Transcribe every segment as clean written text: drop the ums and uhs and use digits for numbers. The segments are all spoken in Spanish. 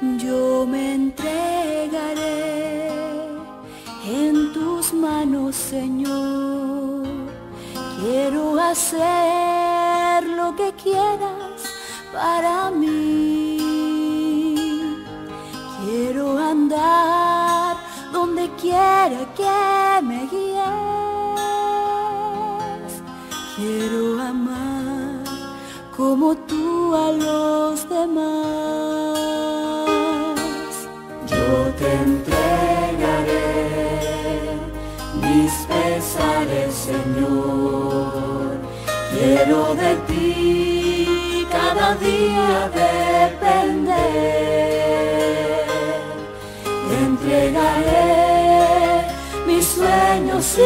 Yo me entregaré en tus manos, Señor. Quiero hacer lo que quieras para mí. Quiero andar donde quiera que me guíes. Quiero amar como tú a los demás. Yo te entregaré mis pesares, Señor. Quiero de ti cada día depender. Te entregaré mis sueños y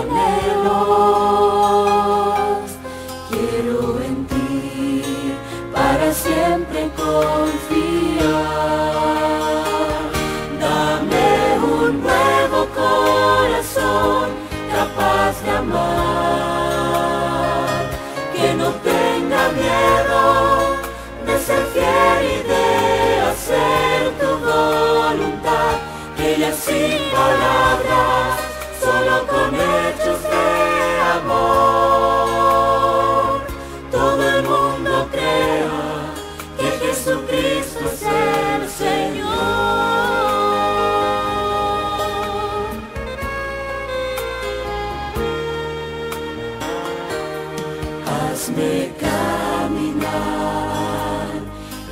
anhelos. Quiero en ti para siempre confiar. Dame un nuevo corazón capaz de amar, que no tenga miedo de ser fiel y de hacer tu voluntad, que ya sin palabras, solo con hechos de amor, todo el mundo crea que Jesucristo es el Señor. Hazme caminar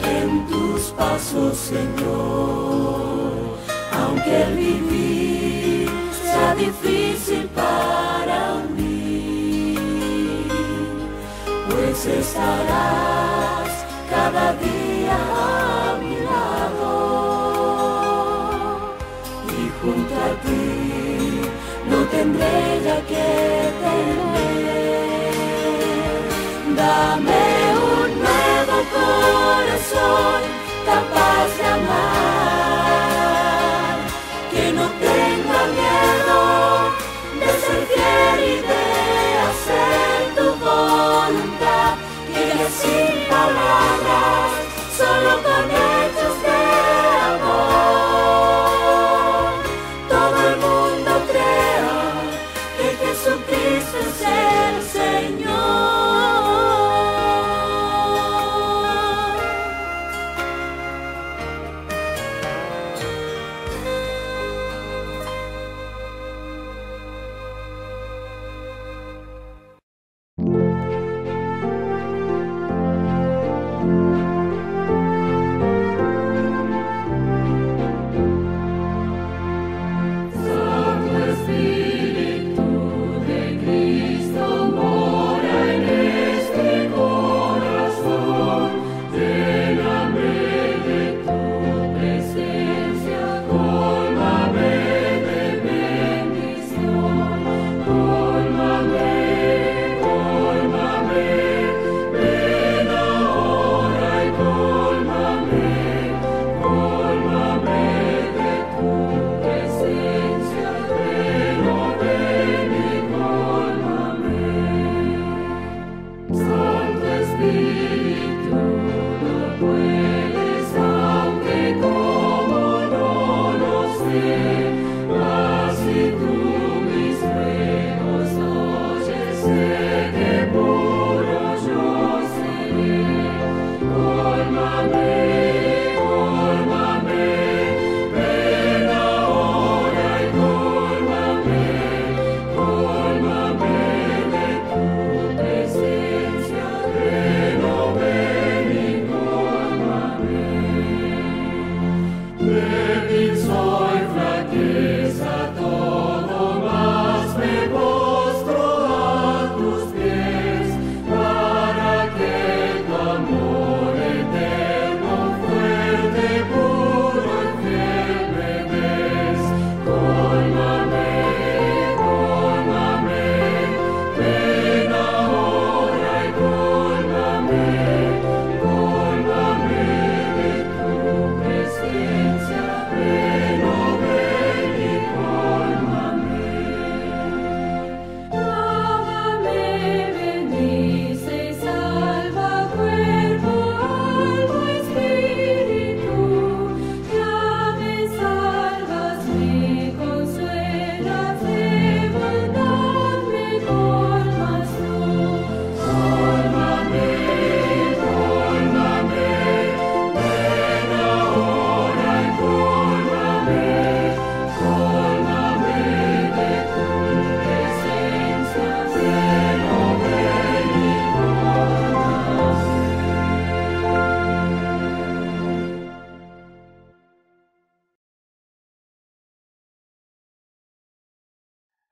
en tus pasos, Señor, aunque el vivir sea difícil para mí, pues estarás cada día a mi lado, y junto a ti no tendré ya que temer. Dame un nuevo corazón capaz de amar, que no tenga miedo de ser fiel y de hacer tu voluntad, que ya sin palabras, solo con hechos de amor, todo el mundo crea que Jesucristo es el Señor.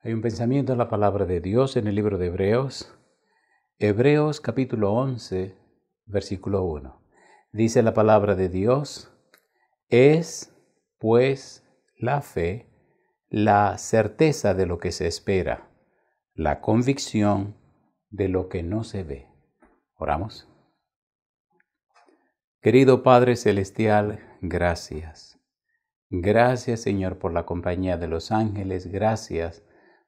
Hay un pensamiento en la palabra de Dios en el libro de Hebreos. Hebreos capítulo 11, versículo 1. Dice la palabra de Dios: es, pues, la fe, la certeza de lo que se espera, la convicción de lo que no se ve. Oramos. Querido Padre Celestial, gracias. Gracias, Señor, por la compañía de los ángeles. Gracias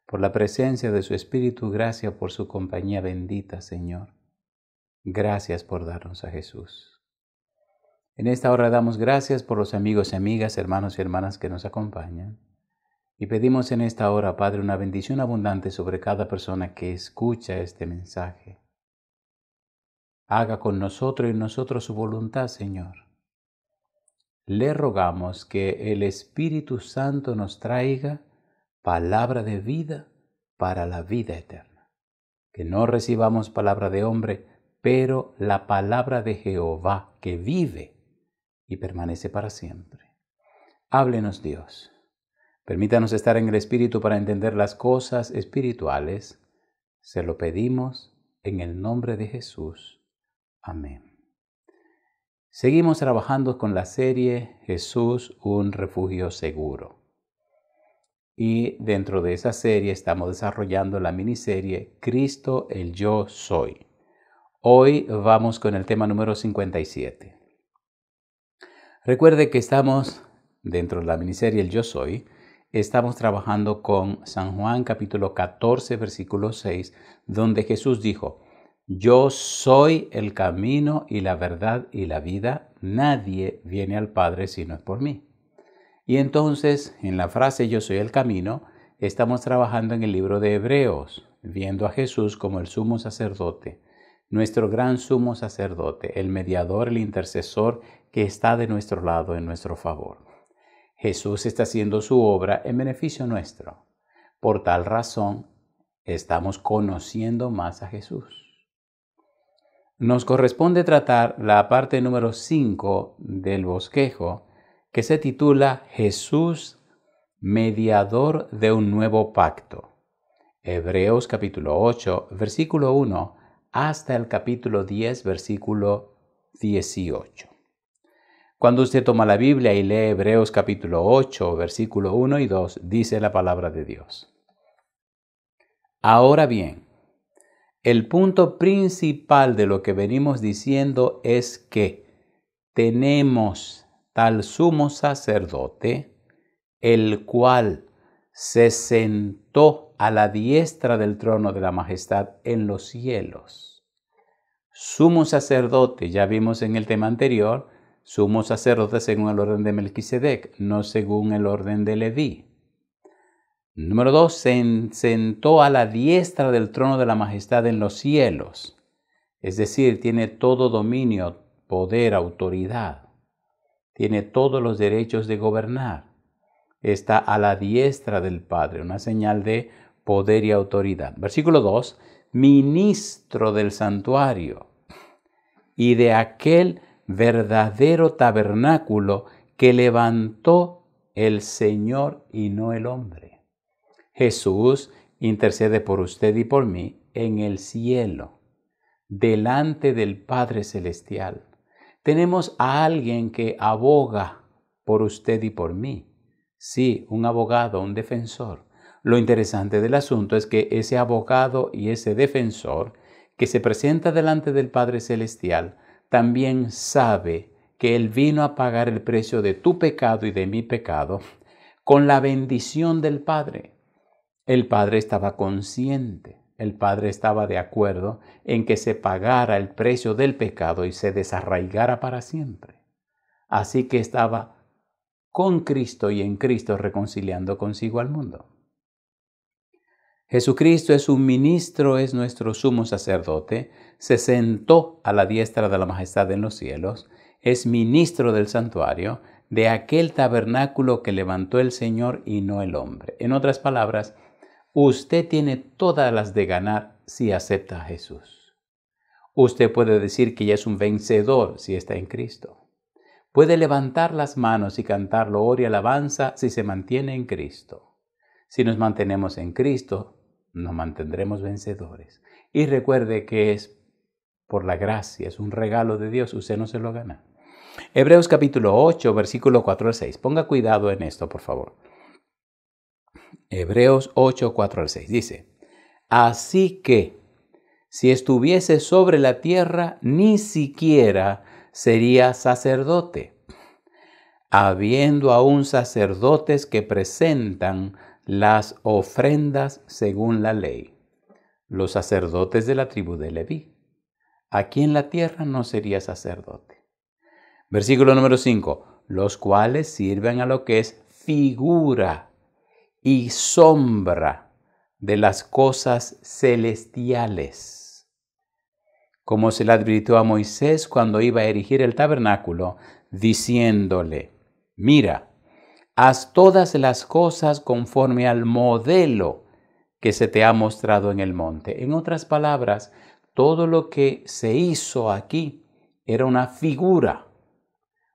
por la presencia de su Espíritu. Gracias por su compañía bendita, Señor. Gracias por darnos a Jesús. En esta hora damos gracias por los amigos y amigas, hermanos y hermanas que nos acompañan. Y pedimos en esta hora, Padre, una bendición abundante sobre cada persona que escucha este mensaje. Haga con nosotros y en nosotros su voluntad, Señor. Le rogamos que el Espíritu Santo nos traiga palabra de vida para la vida eterna. Que no recibamos palabra de hombre, pero la palabra de Jehová que vive y permanece para siempre. Háblenos, Dios. Permítanos estar en el Espíritu para entender las cosas espirituales. Se lo pedimos en el nombre de Jesús. Amén. Seguimos trabajando con la serie Jesús, un refugio seguro. Y dentro de esa serie estamos desarrollando la miniserie Cristo, el Yo Soy. Hoy vamos con el tema número 57. Recuerde que estamos dentro de la miniserie El Yo Soy. Estamos trabajando con San Juan capítulo 14, versículo 6, donde Jesús dijo: yo soy el camino y la verdad y la vida. Nadie viene al Padre si no es por mí. Y entonces, en la frase yo soy el camino, estamos trabajando en el libro de Hebreos, viendo a Jesús como el sumo sacerdote, nuestro gran sumo sacerdote, el mediador, el intercesor que está de nuestro lado en nuestro favor. Jesús está haciendo su obra en beneficio nuestro. Por tal razón, estamos conociendo más a Jesús. Nos corresponde tratar la parte número 5 del bosquejo, que se titula Jesús, mediador de un nuevo pacto. Hebreos capítulo 8, versículo 1, hasta el capítulo 10, versículo 18. Cuando usted toma la Biblia y lee Hebreos capítulo 8, versículo 1 y 2, dice la palabra de Dios: ahora bien, el punto principal de lo que venimos diciendo es que tenemos tal sumo sacerdote, el cual se sentó a la diestra del trono de la majestad en los cielos. Sumo sacerdote, ya vimos en el tema anterior, sumo sacerdote según el orden de Melquisedec, no según el orden de Leví. Número 2, se sentó a la diestra del trono de la majestad en los cielos. Es decir, tiene todo dominio, poder, autoridad. Tiene todos los derechos de gobernar. Está a la diestra del Padre, una señal de poder y autoridad. Versículo 2, ministro del santuario y de aquel verdadero tabernáculo que levantó el Señor y no el hombre. Jesús intercede por usted y por mí en el cielo, delante del Padre Celestial. Tenemos a alguien que aboga por usted y por mí. Sí, un abogado, un defensor. Lo interesante del asunto es que ese abogado y ese defensor que se presenta delante del Padre Celestial también sabe que Él vino a pagar el precio de tu pecado y de mi pecado con la bendición del Padre. El Padre estaba consciente, el Padre estaba de acuerdo en que se pagara el precio del pecado y se desarraigara para siempre. Así que estaba con Cristo y en Cristo reconciliando consigo al mundo. Jesucristo es un ministro, es nuestro sumo sacerdote, se sentó a la diestra de la majestad en los cielos, es ministro del santuario, de aquel tabernáculo que levantó el Señor y no el hombre. En otras palabras, usted tiene todas las de ganar si acepta a Jesús. Usted puede decir que ya es un vencedor si está en Cristo. Puede levantar las manos y cantar loor y alabanza si se mantiene en Cristo. Si nos mantenemos en Cristo, nos mantendremos vencedores. Y recuerde que es por la gracia, es un regalo de Dios, usted no se lo gana. Hebreos capítulo 8, versículo 4 al 6. Ponga cuidado en esto, por favor. Hebreos 8, 4 al 6 dice: así que, si estuviese sobre la tierra, ni siquiera sería sacerdote, habiendo aún sacerdotes que presentan las ofrendas según la ley, los sacerdotes de la tribu de Leví. Aquí en la tierra no sería sacerdote. Versículo número 5, los cuales sirven a lo que es figura y sombra de las cosas celestiales, como se le advirtió a Moisés cuando iba a erigir el tabernáculo, diciéndole: mira, haz todas las cosas conforme al modelo que se te ha mostrado en el monte. En otras palabras, todo lo que se hizo aquí era una figura,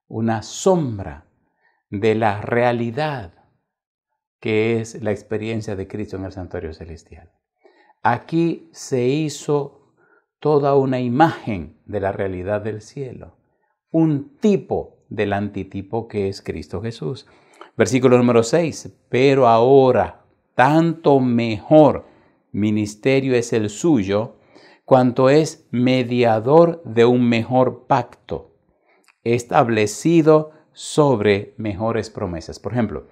una sombra de la realidad que es la experiencia de Cristo en el santuario celestial. Aquí se hizo toda una imagen de la realidad del cielo, un tipo del antitipo que es Cristo Jesús. Versículo número 6, pero ahora tanto mejor ministerio es el suyo, cuanto es mediador de un mejor pacto, establecido sobre mejores promesas. Por ejemplo,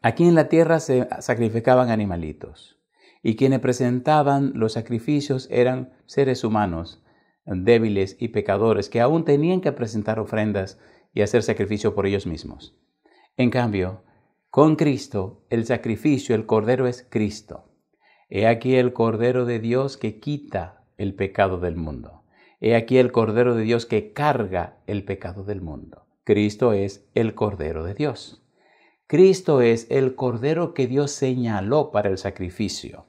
aquí en la tierra se sacrificaban animalitos y quienes presentaban los sacrificios eran seres humanos débiles y pecadores que aún tenían que presentar ofrendas y hacer sacrificio por ellos mismos. En cambio, con Cristo, el sacrificio, el Cordero es Cristo. He aquí el Cordero de Dios que quita el pecado del mundo. He aquí el Cordero de Dios que carga el pecado del mundo. Cristo es el Cordero de Dios. Cristo es el Cordero que Dios señaló para el sacrificio.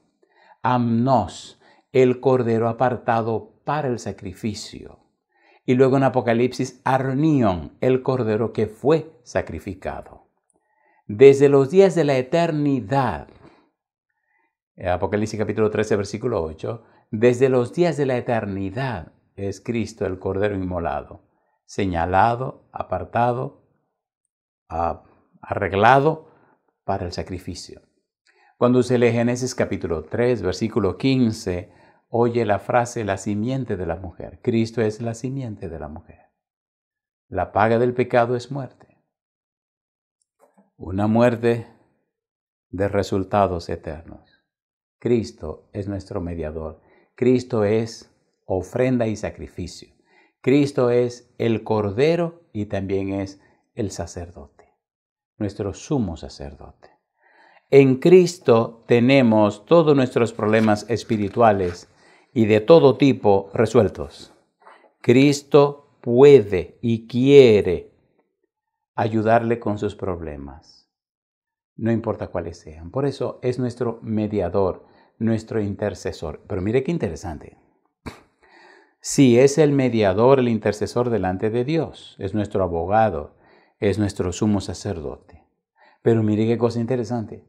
Amnos, el Cordero apartado para el sacrificio. Y luego en Apocalipsis, Arnión, el Cordero que fue sacrificado. Desde los días de la eternidad, Apocalipsis capítulo 13, versículo 8, desde los días de la eternidad es Cristo el Cordero inmolado, señalado, apartado, arreglado para el sacrificio. Cuando se lee Génesis capítulo 3, versículo 15, oye la frase la simiente de la mujer. Cristo es la simiente de la mujer. La paga del pecado es muerte. Una muerte de resultados eternos. Cristo es nuestro mediador. Cristo es ofrenda y sacrificio. Cristo es el Cordero y también es el sacerdote, nuestro sumo sacerdote. En Cristo tenemos todos nuestros problemas espirituales y de todo tipo resueltos. Cristo puede y quiere ayudarle con sus problemas, no importa cuáles sean. Por eso es nuestro mediador, nuestro intercesor. Pero mire qué interesante. Sí, es el mediador, el intercesor delante de Dios, es nuestro abogado, es nuestro sumo sacerdote. Pero mire qué cosa interesante.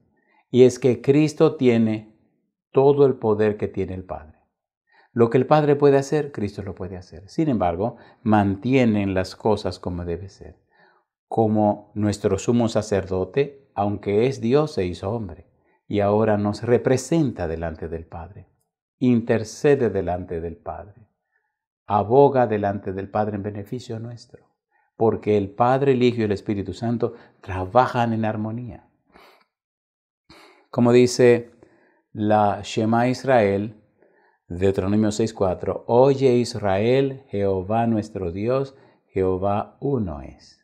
Y es que Cristo tiene todo el poder que tiene el Padre. Lo que el Padre puede hacer, Cristo lo puede hacer. Sin embargo, mantienen las cosas como debe ser. Como nuestro sumo sacerdote, aunque es Dios, se hizo hombre. Y ahora nos representa delante del Padre. Intercede delante del Padre. Aboga delante del Padre en beneficio nuestro. Porque el Padre, el Hijo y el Espíritu Santo trabajan en armonía. Como dice la Shema Israel, Deuteronomio 6:4, oye Israel, Jehová nuestro Dios, Jehová uno es.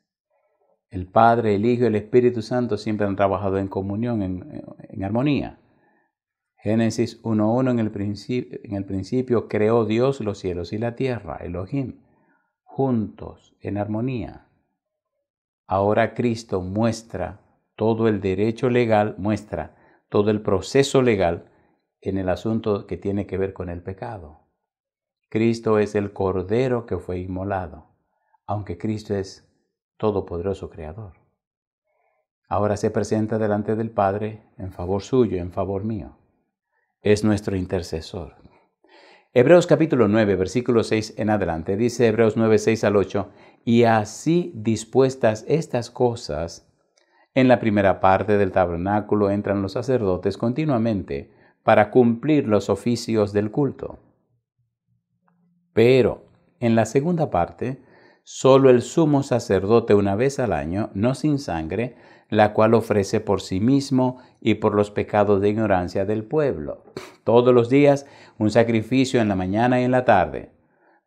El Padre, el Hijo y el Espíritu Santo siempre han trabajado en comunión, en armonía. Génesis 1:1, en el principio creó Dios los cielos y la tierra, Elohim, juntos, en armonía. Ahora Cristo muestra todo el derecho legal, muestra todo el proceso legal en el asunto que tiene que ver con el pecado. Cristo es el Cordero que fue inmolado, aunque Cristo es todopoderoso Creador. ahora se presenta delante del Padre en favor suyo, en favor mío. Es nuestro intercesor. Hebreos capítulo 9, versículo 6 en adelante, dice Hebreos 9, 6 al 8, y así dispuestas estas cosas, en la primera parte del tabernáculo entran los sacerdotes continuamente para cumplir los oficios del culto. Pero en la segunda parte, solo el sumo sacerdote una vez al año, no sin sangre, la cual ofrece por sí mismo y por los pecados de ignorancia del pueblo. Todos los días un sacrificio en la mañana y en la tarde.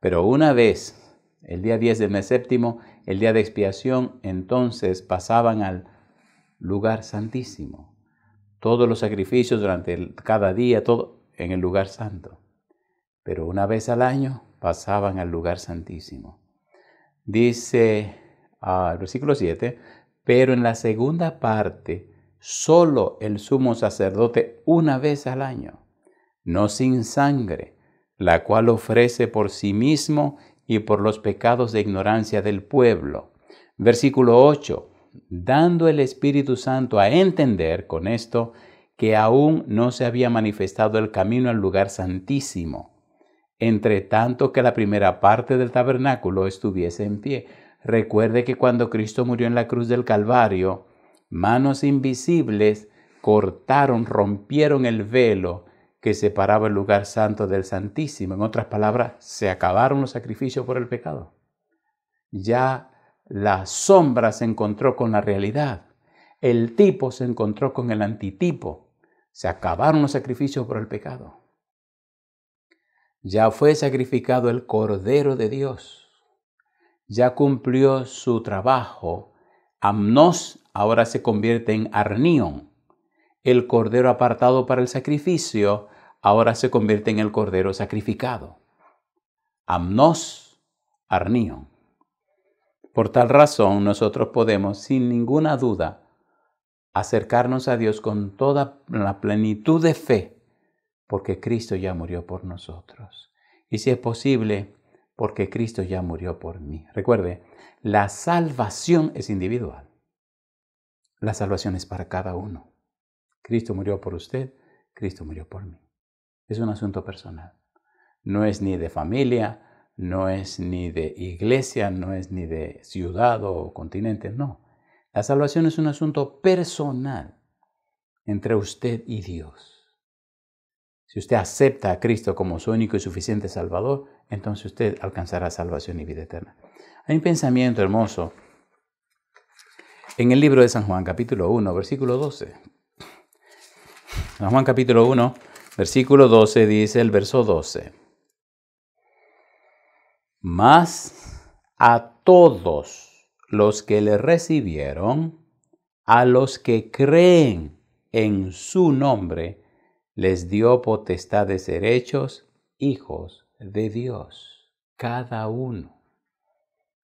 Pero una vez, el día 10 del mes séptimo, el día de expiación, entonces pasaban al lugar santísimo. Todos los sacrificios durante cada día, todo en el lugar santo. Pero una vez al año pasaban al lugar santísimo. Dice el versículo 7, pero en la segunda parte, solo el sumo sacerdote una vez al año, no sin sangre, la cual ofrece por sí mismo y por los pecados de ignorancia del pueblo. Versículo 8, dando el Espíritu Santo a entender con esto que aún no se había manifestado el camino al lugar santísimo, entre tanto que la primera parte del tabernáculo estuviese en pie. Recuerde que cuando Cristo murió en la cruz del Calvario, manos invisibles cortaron, rompieron el velo que separaba el lugar santo del santísimo. En otras palabras, se acabaron los sacrificios por el pecado. Ya la sombra se encontró con la realidad. El tipo se encontró con el antitipo. Se acabaron los sacrificios por el pecado. Ya fue sacrificado el Cordero de Dios. Ya cumplió su trabajo. Amnos ahora se convierte en Arnión. El Cordero apartado para el sacrificio ahora se convierte en el Cordero sacrificado. Amnos, Arnión. Por tal razón, nosotros podemos, sin ninguna duda, acercarnos a Dios con toda la plenitud de fe, porque Cristo ya murió por nosotros. Y si es posible, porque Cristo ya murió por mí. Recuerde, la salvación es individual. La salvación es para cada uno. Cristo murió por usted, Cristo murió por mí. Es un asunto personal. No es ni de familia, no es ni de iglesia, no es ni de ciudad o continente, no. La salvación es un asunto personal entre usted y Dios. Si usted acepta a Cristo como su único y suficiente Salvador, entonces usted alcanzará salvación y vida eterna. Hay un pensamiento hermoso en el libro de San Juan, capítulo 1, versículo 12. San Juan, capítulo 1, versículo 12, dice el verso 12. Mas a todos los que le recibieron, a los que creen en su nombre, les dio potestad de ser hechos hijos de Dios, cada uno.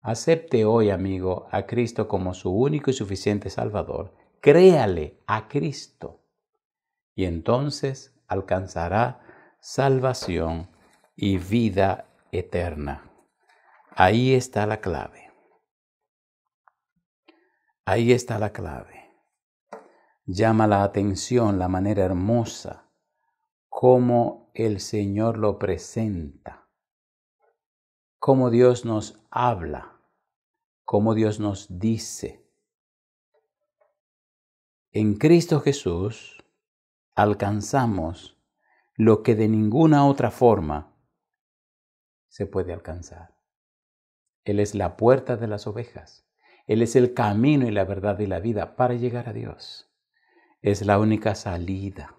Acepte hoy, amigo, a Cristo como su único y suficiente Salvador. Créale a Cristo y entonces alcanzará salvación y vida eterna. Ahí está la clave. Ahí está la clave. Llama la atención la manera hermosa cómo el Señor lo presenta, cómo Dios nos habla, cómo Dios nos dice. En Cristo Jesús alcanzamos lo que de ninguna otra forma se puede alcanzar. Él es la puerta de las ovejas. Él es el camino y la verdad y la vida para llegar a Dios. Es la única salida.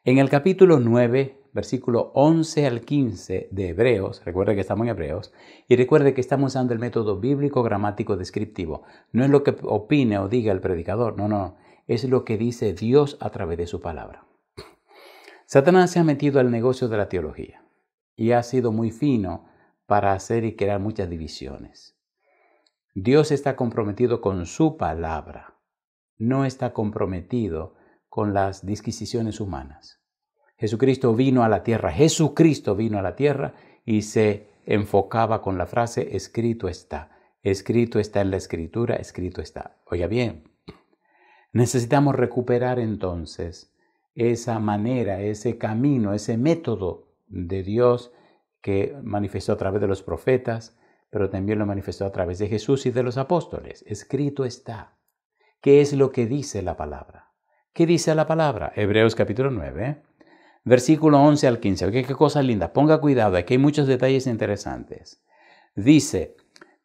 En el capítulo 9, versículo 11 al 15 de Hebreos, recuerde que estamos en Hebreos, y recuerde que estamos usando el método bíblico gramático descriptivo. No es lo que opine o diga el predicador, no, es lo que dice Dios a través de su palabra. Satanás se ha metido al negocio de la teología y ha sido muy fino para hacer y crear muchas divisiones. Dios está comprometido con su palabra, no está comprometido con las disquisiciones humanas. Jesucristo vino a la tierra y se enfocaba con la frase escrito está en la escritura, escrito está. Oiga bien, Necesitamos recuperar entonces esa manera, ese camino, ese método de Dios que manifestó a través de los profetas, pero también lo manifestó a través de Jesús y de los apóstoles. Escrito está. ¿Qué es lo que dice la palabra? ¿Qué dice la palabra? Hebreos capítulo 9, versículo 11 al 15. Qué cosa linda. Ponga cuidado, aquí hay muchos detalles interesantes. Dice,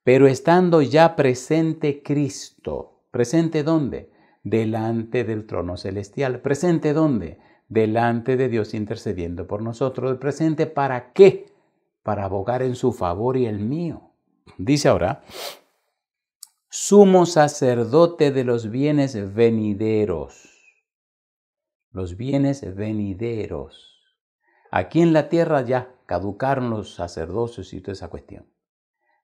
pero estando ya presente Cristo. ¿Presente dónde? Delante del trono celestial. ¿Presente dónde? Delante de Dios intercediendo por nosotros. ¿Presente para qué? Para abogar en su favor y el mío. Dice ahora, sumo sacerdote de los bienes venideros. Los bienes venideros. Aquí en la tierra ya caducaron los sacerdocios y toda esa cuestión.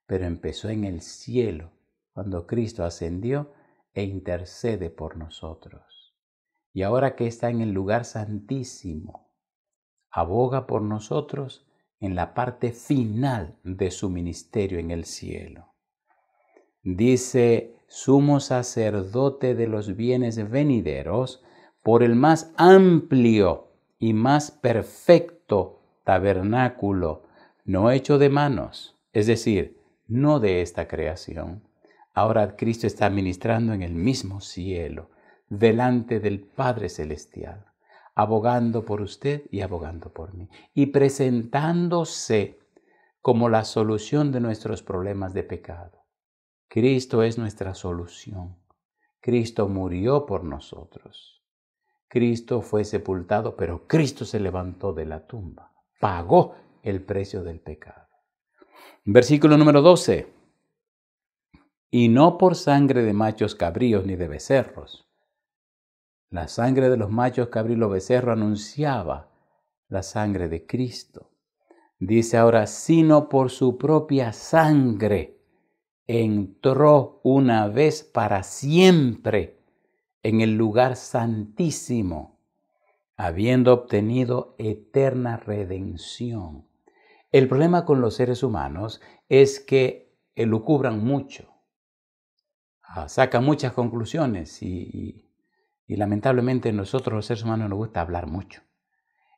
Pero empezó en el cielo, cuando Cristo ascendió e intercede por nosotros. Y ahora que está en el lugar santísimo, aboga por nosotros en la parte final de su ministerio en el cielo. Dice, sumo sacerdote de los bienes venideros, por el más amplio y más perfecto tabernáculo, no hecho de manos, es decir, no de esta creación. Ahora Cristo está ministrando en el mismo cielo, delante del Padre Celestial, abogando por usted y abogando por mí, y presentándose como la solución de nuestros problemas de pecado. Cristo es nuestra solución. Cristo murió por nosotros. Cristo fue sepultado, pero Cristo se levantó de la tumba. Pagó el precio del pecado. Versículo número 12. Y no por sangre de machos cabríos ni de becerros. La sangre de los machos cabríos y los becerros anunciaba la sangre de Cristo. Dice ahora, sino por su propia sangre entró una vez para siempre en el lugar santísimo, habiendo obtenido eterna redención. El problema con los seres humanos es que elucubran mucho, sacan muchas conclusiones y lamentablemente nosotros los seres humanos nos gusta hablar mucho.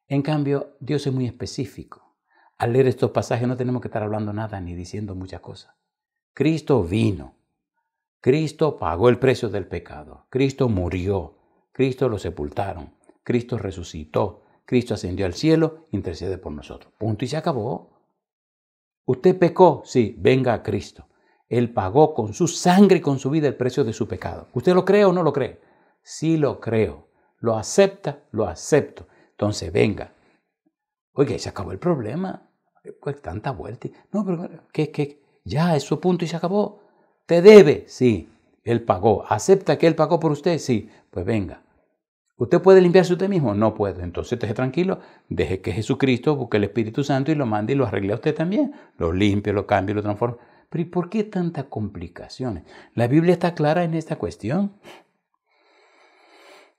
En cambio, Dios es muy específico. Al leer estos pasajes no tenemos que estar hablando nada ni diciendo muchas cosas. Cristo vino, Cristo pagó el precio del pecado, Cristo murió, Cristo lo sepultaron, Cristo resucitó, Cristo ascendió al cielo, intercede por nosotros. Punto y se acabó. ¿Usted pecó? Sí, venga a Cristo. Él pagó con su sangre y con su vida el precio de su pecado. ¿Usted lo cree o no lo cree? Sí lo creo. ¿Lo acepta? Lo acepto. Entonces venga. Oiga, se acabó el problema. Pues tanta vuelta. No, pero ¿qué? Ya es su punto y se acabó. ¿Te debe? Sí. Él pagó. ¿Acepta que Él pagó por usted? Sí. Pues venga. ¿Usted puede limpiarse usted mismo? No puede. Entonces deje tranquilo, deje que Jesucristo busque el Espíritu Santo y lo mande y lo arregle a usted también. Lo limpie, lo cambie, lo transforme. Pero ¿y por qué tantas complicaciones? La Biblia está clara en esta cuestión.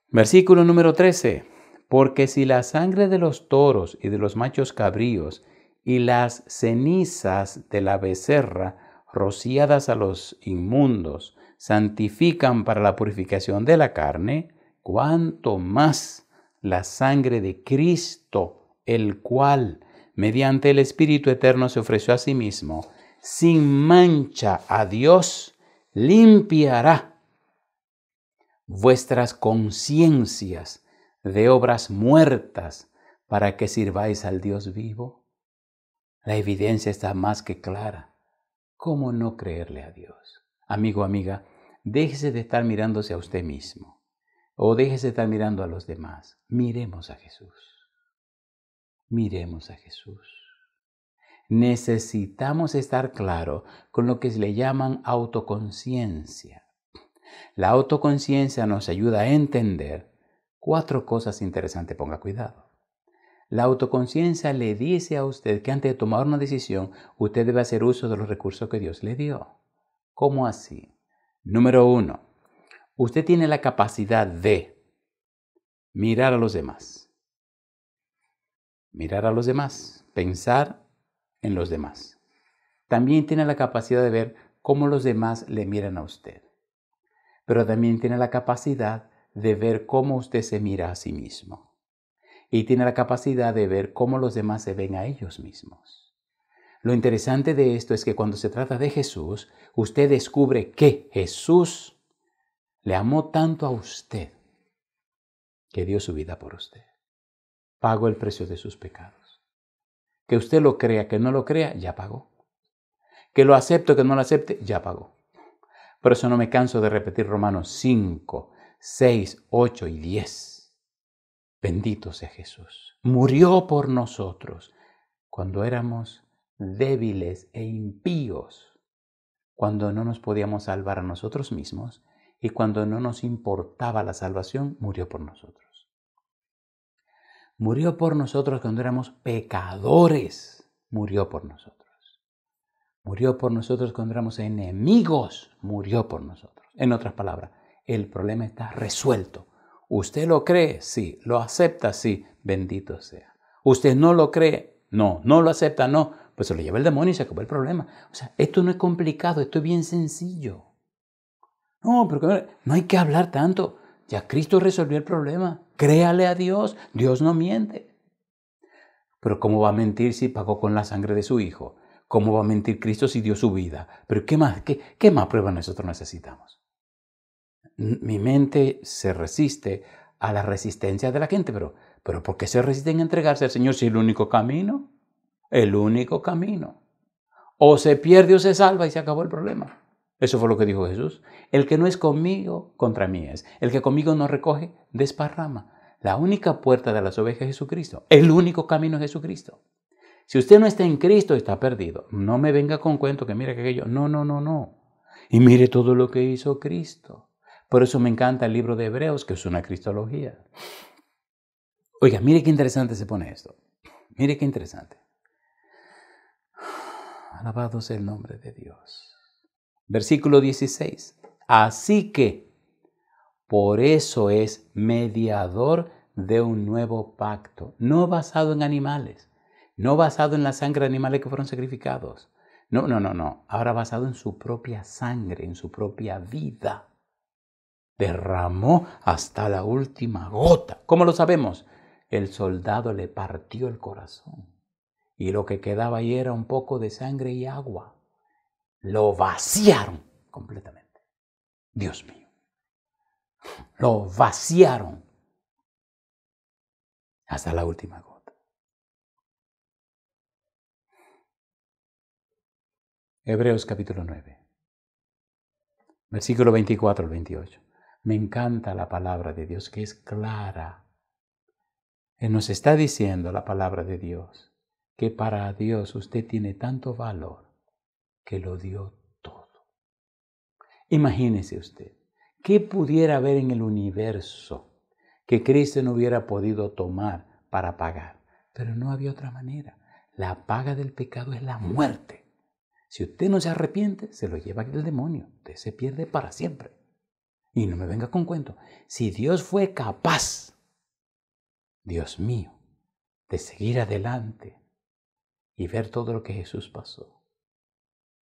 Versículo número 13. Porque si la sangre de los toros y de los machos cabríos y las cenizas de la becerra rociadas a los inmundos santifican para la purificación de la carne, cuánto más la sangre de Cristo, el cual, mediante el Espíritu Eterno, se ofreció a sí mismo, sin mancha a Dios, limpiará vuestras conciencias de obras muertas para que sirváis al Dios vivo. La evidencia está más que clara. ¿Cómo no creerle a Dios? Amigo, amiga, déjese de estar mirándose a usted mismo. O déjese de estar mirando a los demás. Miremos a Jesús. Miremos a Jesús. Necesitamos estar claro con lo que le llaman autoconciencia. La autoconciencia nos ayuda a entender 4 cosas interesantes. Ponga cuidado. La autoconciencia le dice a usted que antes de tomar una decisión, usted debe hacer uso de los recursos que Dios le dio. ¿Cómo así? Número 1. Usted tiene la capacidad de mirar a los demás. Mirar a los demás. Pensar en los demás. También tiene la capacidad de ver cómo los demás le miran a usted. Pero también tiene la capacidad de ver cómo usted se mira a sí mismo. Y tiene la capacidad de ver cómo los demás se ven a ellos mismos. Lo interesante de esto es que cuando se trata de Jesús, usted descubre que Jesús le amó tanto a usted que dio su vida por usted. Pagó el precio de sus pecados. Que usted lo crea, que no lo crea, ya pagó. Que lo acepte o que no lo acepte, ya pagó. Por eso no me canso de repetir Romanos 5, 6, 8 y 10. Bendito sea Jesús. Murió por nosotros cuando éramos débiles e impíos, cuando no nos podíamos salvar a nosotros mismos y cuando no nos importaba la salvación, murió por nosotros. Murió por nosotros cuando éramos pecadores, murió por nosotros. Murió por nosotros cuando éramos enemigos, murió por nosotros. En otras palabras, el problema está resuelto. ¿Usted lo cree? Sí. ¿Lo acepta? Sí. Bendito sea. ¿Usted no lo cree? No. ¿No lo acepta? No. Pues se lo lleva el demonio y se acabó el problema. O sea, esto no es complicado, esto es bien sencillo. No, pero no hay que hablar tanto. Ya Cristo resolvió el problema. Créale a Dios. Dios no miente. Pero ¿cómo va a mentir si pagó con la sangre de su Hijo? ¿Cómo va a mentir Cristo si dio su vida? Pero ¿qué más pruebas nosotros necesitamos? Mi mente se resiste a la resistencia de la gente, pero ¿por qué se resisten a entregarse al Señor si es el único camino? El único camino. O se pierde o se salva y se acabó el problema. Eso fue lo que dijo Jesús. El que no es conmigo, contra mí es. El que conmigo no recoge, desparrama. La única puerta de las ovejas es Jesucristo. El único camino es Jesucristo. Si usted no está en Cristo, está perdido. No me venga con cuento que mira que aquello. No. Y mire todo lo que hizo Cristo. Por eso me encanta el libro de Hebreos, que es una cristología. Oiga, mire qué interesante se pone esto. Mire qué interesante. Alabado sea el nombre de Dios. Versículo 16. Así que, por eso es mediador de un nuevo pacto, no basado en animales. No basado en la sangre de animales que fueron sacrificados. No. Ahora basado en su propia sangre, en su propia vida. Derramó hasta la última gota. ¿Cómo lo sabemos? El soldado le partió el corazón. Y lo que quedaba ahí era un poco de sangre y agua. Lo vaciaron completamente. Dios mío. Lo vaciaron hasta la última gota. Hebreos capítulo 9, versículo 24 al 28. Me encanta la palabra de Dios, que es clara. Él nos está diciendo la palabra de Dios, que para Dios usted tiene tanto valor que lo dio todo. Imagínese usted, ¿qué pudiera haber en el universo que Cristo no hubiera podido tomar para pagar? Pero no había otra manera. La paga del pecado es la muerte. Si usted no se arrepiente, se lo lleva el demonio. Usted se pierde para siempre. Y no me venga con cuento. Si Dios fue capaz, Dios mío, de seguir adelante y ver todo lo que Jesús pasó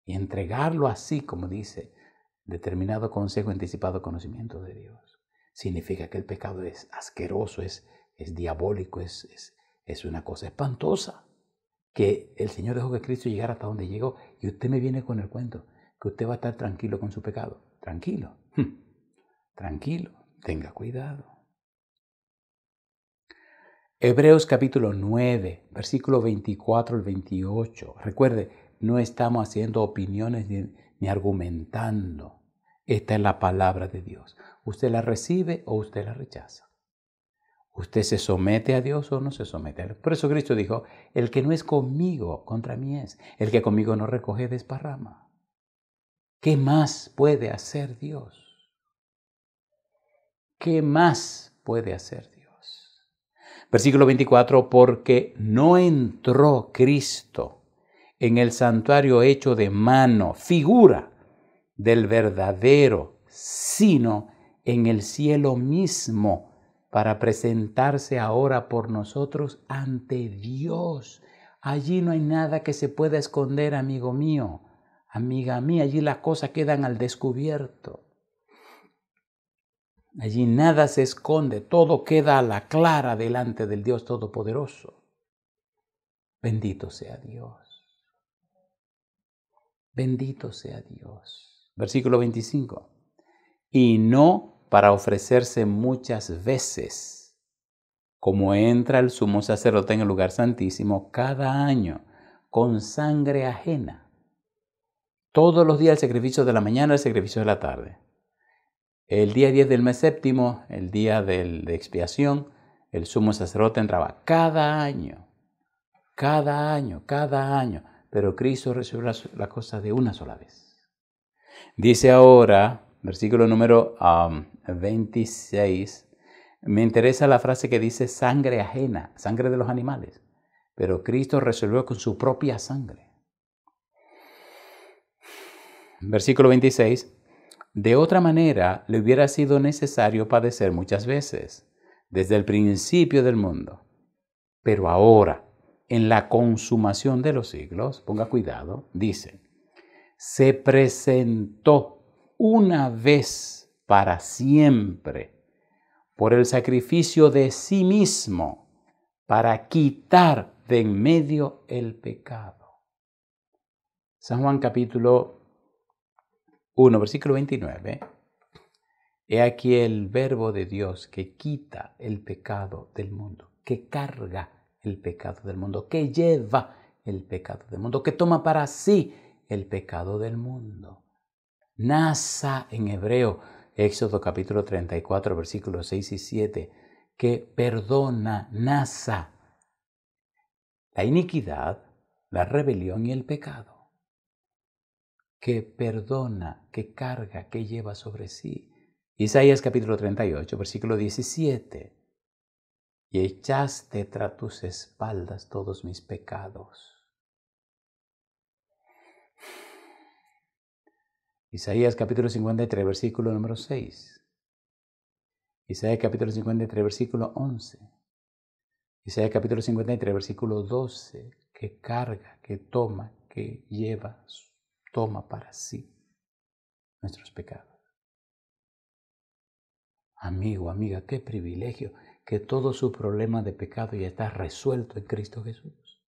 y entregarlo así, como dice, determinado consejo, anticipado conocimiento de Dios, significa que el pecado es asqueroso, es diabólico, es una cosa espantosa. Que el Señor dejó que Cristo llegara hasta donde llegó y usted me viene con el cuento que usted va a estar tranquilo con su pecado. Tranquilo, tranquilo, tenga cuidado. Hebreos capítulo 9, versículo 24 al 28. Recuerde, no estamos haciendo opiniones ni argumentando. Esta es la palabra de Dios. Usted la recibe o usted la rechaza. ¿Usted se somete a Dios o no se somete a Dios? Por eso Cristo dijo, el que no es conmigo, contra mí es. El que conmigo no recoge, desparrama. ¿Qué más puede hacer Dios? ¿Qué más puede hacer Dios? Versículo 24, porque no entró Cristo en el santuario hecho de mano, figura del verdadero, sino en el cielo mismo, para presentarse ahora por nosotros ante Dios. Allí no hay nada que se pueda esconder, amigo mío, amiga mía. Allí las cosas quedan al descubierto. Allí nada se esconde, todo queda a la clara delante del Dios Todopoderoso. Bendito sea Dios. Bendito sea Dios. Versículo 25. Y no para ofrecerse muchas veces, como entra el sumo sacerdote en el lugar santísimo cada año, con sangre ajena. Todos los días el sacrificio de la mañana, el sacrificio de la tarde. El día 10 del mes séptimo, el día de expiación, el sumo sacerdote entraba cada año. Pero Cristo resolvió la cosa de una sola vez. Dice ahora, versículo número 26, me interesa la frase que dice sangre ajena, sangre de los animales. Pero Cristo resolvió con su propia sangre. Versículo 26, de otra manera le hubiera sido necesario padecer muchas veces, desde el principio del mundo. Pero ahora, en la consumación de los siglos, ponga cuidado, dice, se presentó una vez para siempre por el sacrificio de sí mismo para quitar de en medio el pecado. San Juan capítulo 1, versículo 29. He aquí el verbo de Dios que quita el pecado del mundo, que carga el pecado del mundo, que lleva el pecado del mundo, que toma para sí el pecado del mundo. Nasa en hebreo, Éxodo capítulo 34, versículos 6 y 7, que perdona, nasa la iniquidad, la rebelión y el pecado, que perdona, que carga, que lleva sobre sí. Isaías capítulo 38, versículo 17, y echaste tras tus espaldas todos mis pecados. Isaías capítulo 53, versículo número 6. Isaías capítulo 53, versículo 11. Isaías capítulo 53, versículo 12, que carga, que toma, que lleva, toma para sí nuestros pecados. Amigo, amiga, qué privilegio que todo su problema de pecado ya está resuelto en Cristo Jesús.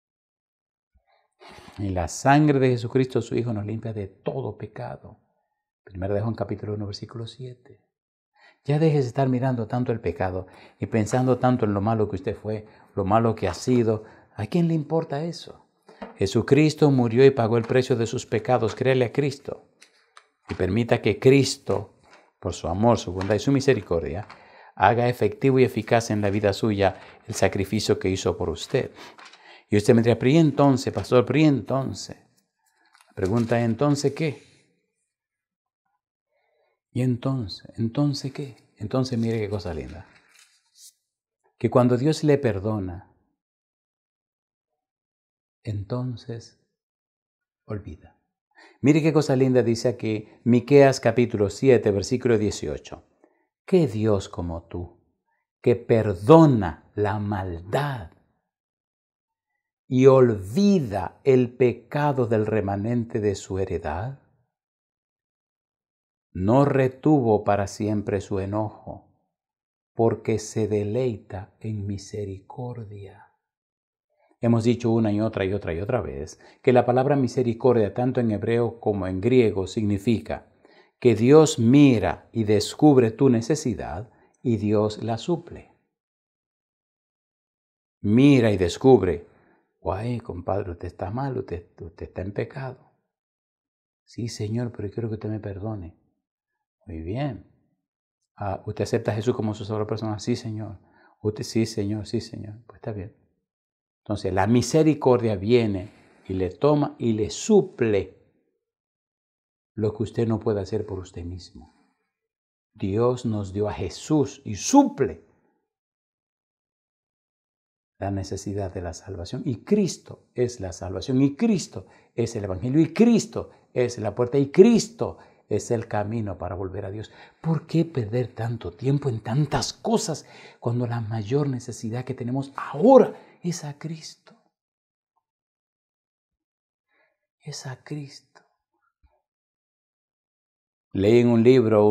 Y la sangre de Jesucristo, su Hijo, nos limpia de todo pecado. Primero de Juan capítulo 1, versículo 7. Ya dejes de estar mirando tanto el pecado y pensando tanto en lo malo que usted fue, lo malo que ha sido. ¿A quién le importa eso? Jesucristo murió y pagó el precio de sus pecados. Créele a Cristo y permita que Cristo, por su amor, su bondad y su misericordia, haga efectivo y eficaz en la vida suya el sacrificio que hizo por usted. Y usted me dirá, pero ¿y entonces, pastor? ¿Pero y entonces? La pregunta es, ¿entonces qué? ¿Y entonces qué? Entonces mire qué cosa linda. Que cuando Dios le perdona, entonces olvida. Mire qué cosa linda dice aquí Miqueas capítulo 7, versículo 18. ¿Qué Dios como tú, que perdona la maldad y olvida el pecado del remanente de su heredad? No retuvo para siempre su enojo, porque se deleita en misericordia. Hemos dicho una y otra vez que la palabra misericordia, tanto en hebreo como en griego, significa que Dios mira y descubre tu necesidad y Dios la suple. Mira y descubre, guay, compadre, usted está mal, usted está en pecado. Sí, Señor, pero quiero que usted me perdone. Muy bien. ¿Usted acepta a Jesús como su salvador personal? Sí, Señor. Usted, sí, Señor, sí, Señor. Pues está bien. Entonces, la misericordia viene y le toma y le suple lo que usted no puede hacer por usted mismo. Dios nos dio a Jesús y suple la necesidad de la salvación. Y Cristo es la salvación. Y Cristo es el Evangelio. Y Cristo es la puerta. Y Cristo es el camino para volver a Dios. ¿Por qué perder tanto tiempo en tantas cosas cuando la mayor necesidad que tenemos ahora es a Cristo? Es a Cristo. Leí en un libro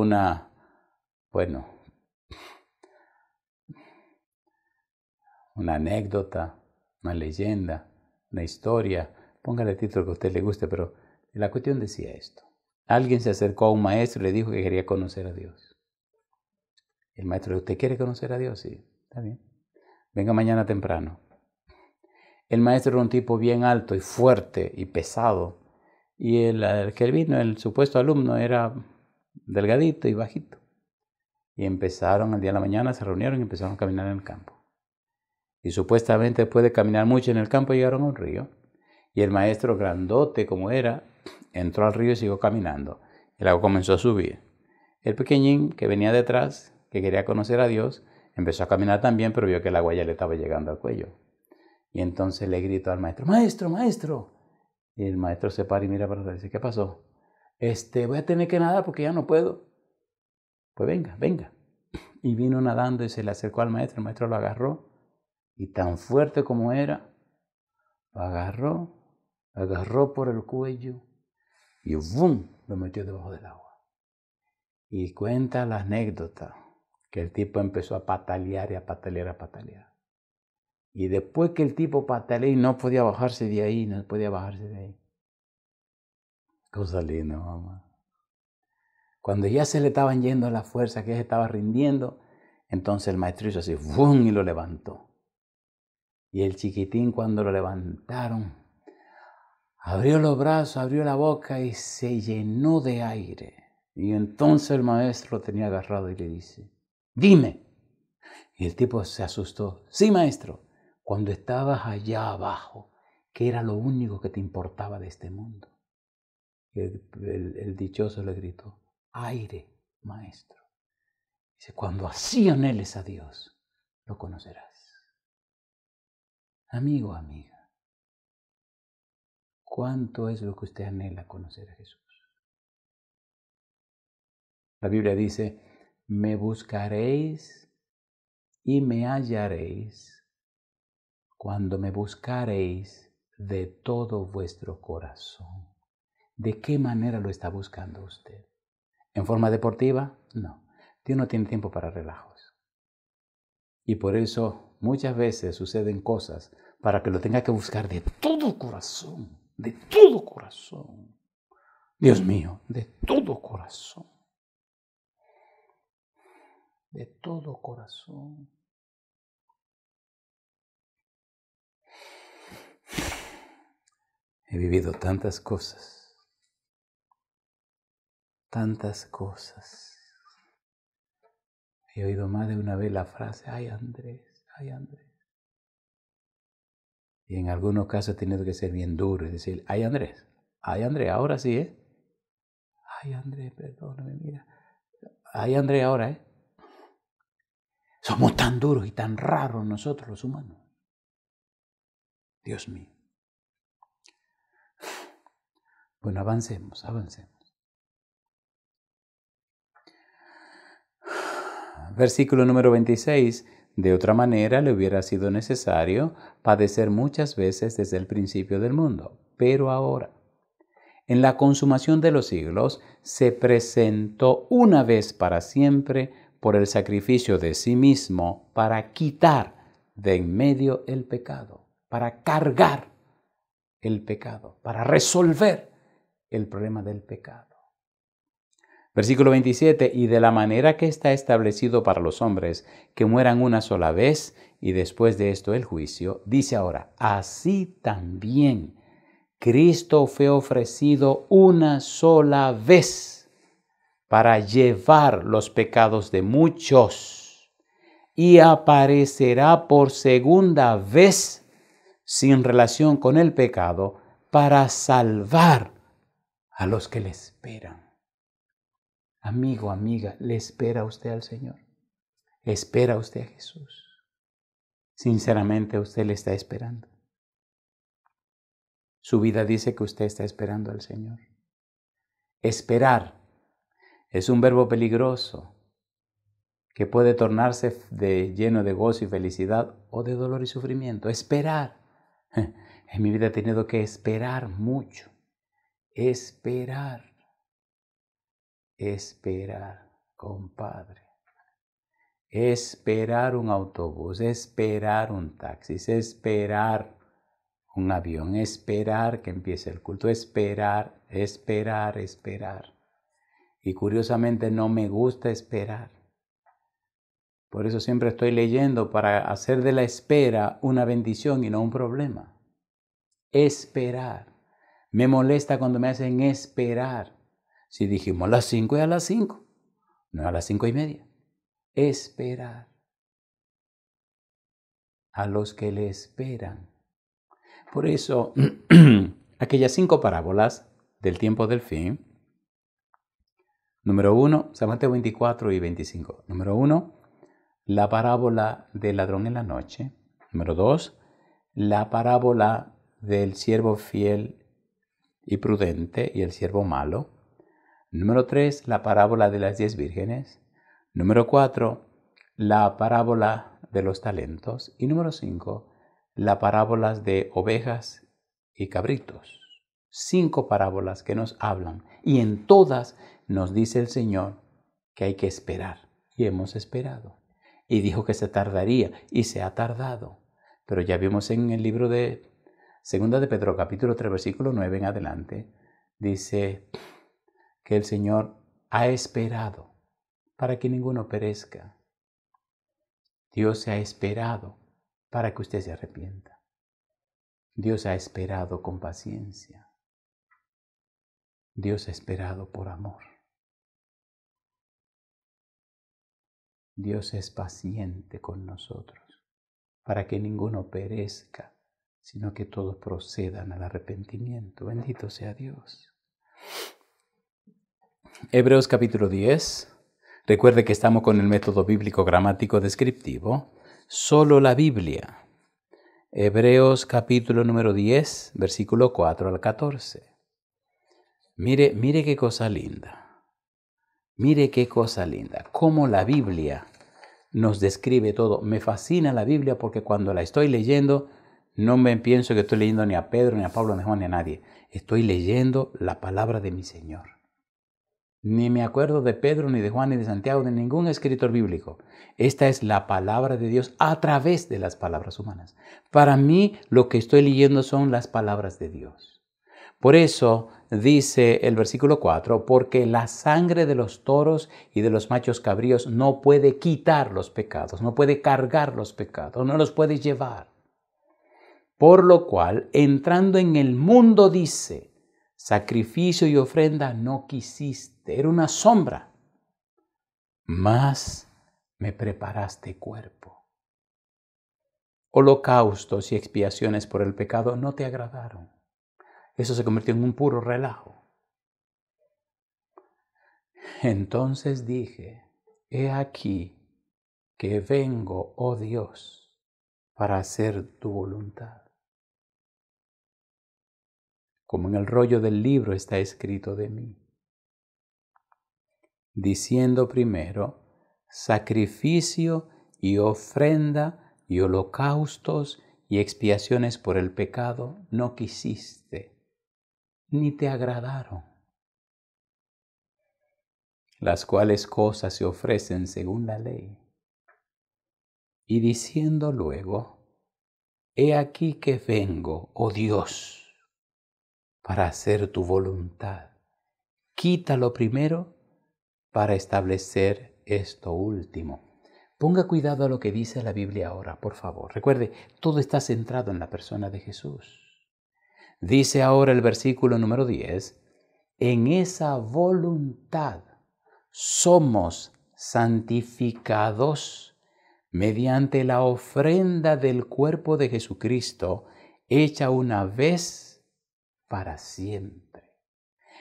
una anécdota, una leyenda, una historia. Póngale el título que a usted le guste, pero la cuestión decía esto. Alguien se acercó a un maestro y le dijo que quería conocer a Dios. El maestro dijo, ¿usted quiere conocer a Dios? Sí, está bien. Venga mañana temprano. El maestro era un tipo bien alto y fuerte y pesado. Y el que vino, el supuesto alumno, era delgadito y bajito. Y empezaron al día de la mañana, se reunieron y empezaron a caminar en el campo. Y supuestamente después de caminar mucho en el campo llegaron a un río. Y el maestro, grandote como era, entró al río y siguió caminando. El agua comenzó a subir. El pequeñín que venía detrás, que quería conocer a Dios, empezó a caminar también, pero vio que el agua ya le estaba llegando al cuello. Y entonces le gritó al maestro, ¡Maestro, maestro! Y el maestro se para y mira para atrás y dice, ¿qué pasó? Voy a tener que nadar porque ya no puedo. Pues venga, venga. Y vino nadando y se le acercó al maestro. El maestro lo agarró y tan fuerte como era, lo agarró por el cuello y ¡bum! Lo metió debajo del agua. Y cuenta la anécdota que el tipo empezó a patalear y a patalear, a patalear. Y después que el tipo pataleó y no podía bajarse de ahí, no podía bajarse de ahí. Cosa linda, mamá. Cuando ya se le estaban yendo las fuerzas, que se estaba rindiendo, entonces el maestro hizo así, ¡bum! Y lo levantó. Y el chiquitín, cuando lo levantaron, abrió los brazos, abrió la boca y se llenó de aire. Y entonces el maestro lo tenía agarrado y le dice, ¡dime! Y el tipo se asustó. Sí, maestro, cuando estabas allá abajo, ¿qué era lo único que te importaba de este mundo? Y el dichoso le gritó, aire, maestro. Dice, cuando así anheles a Dios, lo conocerás. Amigo, amiga, ¿cuánto es lo que usted anhela conocer a Jesús? La Biblia dice, me buscaréis y me hallaréis cuando me buscaréis de todo vuestro corazón. ¿De qué manera lo está buscando usted? ¿En forma deportiva? No. Dios no tiene tiempo para relajos. Y por eso muchas veces suceden cosas para que lo tenga que buscar de todo corazón. De todo corazón. Dios mío, de todo corazón. De todo corazón. He vivido tantas cosas. Tantas cosas. He oído más de una vez la frase, ay Andrés, ay Andrés. Y en algunos casos he tenido que ser bien duro y decir, ay Andrés, ahora sí, Ay Andrés, perdóname, mira. Ay Andrés, ahora, Somos tan duros y tan raros nosotros los humanos. Dios mío. Bueno, avancemos. Versículo número 26. De otra manera le hubiera sido necesario padecer muchas veces desde el principio del mundo. Pero ahora, en la consumación de los siglos, se presentó una vez para siempre por el sacrificio de sí mismo para quitar de en medio el pecado, para cargar el pecado, para resolver el problema del pecado. Versículo 27, y de la manera que está establecido para los hombres que mueran una sola vez y después de esto el juicio, dice ahora, así también Cristo fue ofrecido una sola vez para llevar los pecados de muchos y aparecerá por segunda vez sin relación con el pecado para salvar a los que le esperan. Amigo, amiga, ¿le espera usted al Señor? ¿Espera usted a Jesús? Sinceramente, usted le está esperando. Su vida dice que usted está esperando al Señor. Esperar es un verbo peligroso que puede tornarse lleno de gozo y felicidad o de dolor y sufrimiento. Esperar. En mi vida he tenido que esperar mucho. Esperar, compadre. esperar un autobús, esperar un taxi, esperar un avión, esperar que empiece el culto, esperar. Y curiosamente no me gusta esperar. Por eso siempre estoy leyendo para hacer de la espera una bendición y no un problema. Esperar. Me molesta cuando me hacen esperar. Si dijimos a las 5 es a las 5, no a las 5:30. Esperar. A los que le esperan. Por eso, aquellas 5 parábolas del tiempo del fin. Número 1, San Mateo 24 y 25. Número 1, la parábola del ladrón en la noche. Número 2, la parábola del siervo fiel y prudente y el siervo malo. Número 3, la parábola de las 10 vírgenes. Número 4, la parábola de los talentos. Y número 5, las parábolas de ovejas y cabritos. 5 parábolas que nos hablan. Y en todas nos dice el Señor que hay que esperar. Y hemos esperado. Y dijo que se tardaría. Y se ha tardado. Pero ya vimos en el libro de Segunda de Pedro, capítulo 3, versículo 9 en adelante, dice que el Señor ha esperado para que ninguno perezca. Dios se ha esperado para que usted se arrepienta. Dios ha esperado con paciencia. Dios ha esperado por amor. Dios es paciente con nosotros para que ninguno perezca, sino que todos procedan al arrepentimiento. Bendito sea Dios. Hebreos capítulo 10. Recuerde que estamos con el método bíblico gramático descriptivo. Solo la Biblia. Hebreos capítulo número 10, versículo 4 al 14. Mire qué cosa linda. Mire qué cosa linda. Cómo la Biblia nos describe todo. Me fascina la Biblia porque cuando la estoy leyendo, no me pienso que estoy leyendo ni a Pedro, ni a Pablo, ni a Juan, ni a nadie. Estoy leyendo la palabra de mi Señor. Ni me acuerdo de Pedro, ni de Juan, ni de Santiago, de ningún escritor bíblico. Esta es la palabra de Dios a través de las palabras humanas. Para mí, lo que estoy leyendo son las palabras de Dios. Por eso dice el versículo 4, porque la sangre de los toros y de los machos cabríos no puede quitar los pecados, no puede cargar los pecados, no los puede llevar. Por lo cual, entrando en el mundo, dice, sacrificio y ofrenda no quisiste, era una sombra, mas me preparaste cuerpo. Holocaustos y expiaciones por el pecado no te agradaron. Eso se convirtió en un puro relajo. Entonces dije, he aquí que vengo, oh Dios, para hacer tu voluntad. Como en el rollo del libro está escrito de mí. Diciendo primero, sacrificio y ofrenda y holocaustos y expiaciones por el pecado no quisiste, ni te agradaron, las cuales cosas se ofrecen según la ley. Y diciendo luego, he aquí que vengo, oh Dios, para hacer tu voluntad. Quítalo primero para establecer esto último. Ponga cuidado a lo que dice la Biblia ahora, por favor. Recuerde, todo está centrado en la persona de Jesús. Dice ahora el versículo número 10, en esa voluntad somos santificados mediante la ofrenda del cuerpo de Jesucristo, hecha una vez para siempre.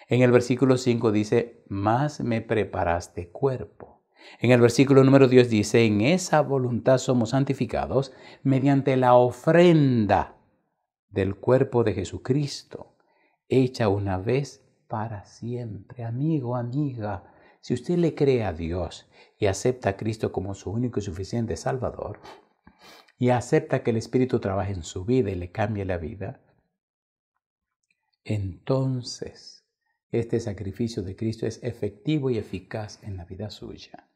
En el versículo 5 dice, más me preparaste cuerpo. En el versículo número 10 dice, en esa voluntad somos santificados mediante la ofrenda del cuerpo de Jesucristo, hecha una vez para siempre. Amigo, amiga, si usted le cree a Dios y acepta a Cristo como su único y suficiente Salvador, y acepta que el Espíritu trabaje en su vida y le cambie la vida, entonces este sacrificio de Cristo es efectivo y eficaz en la vida suya.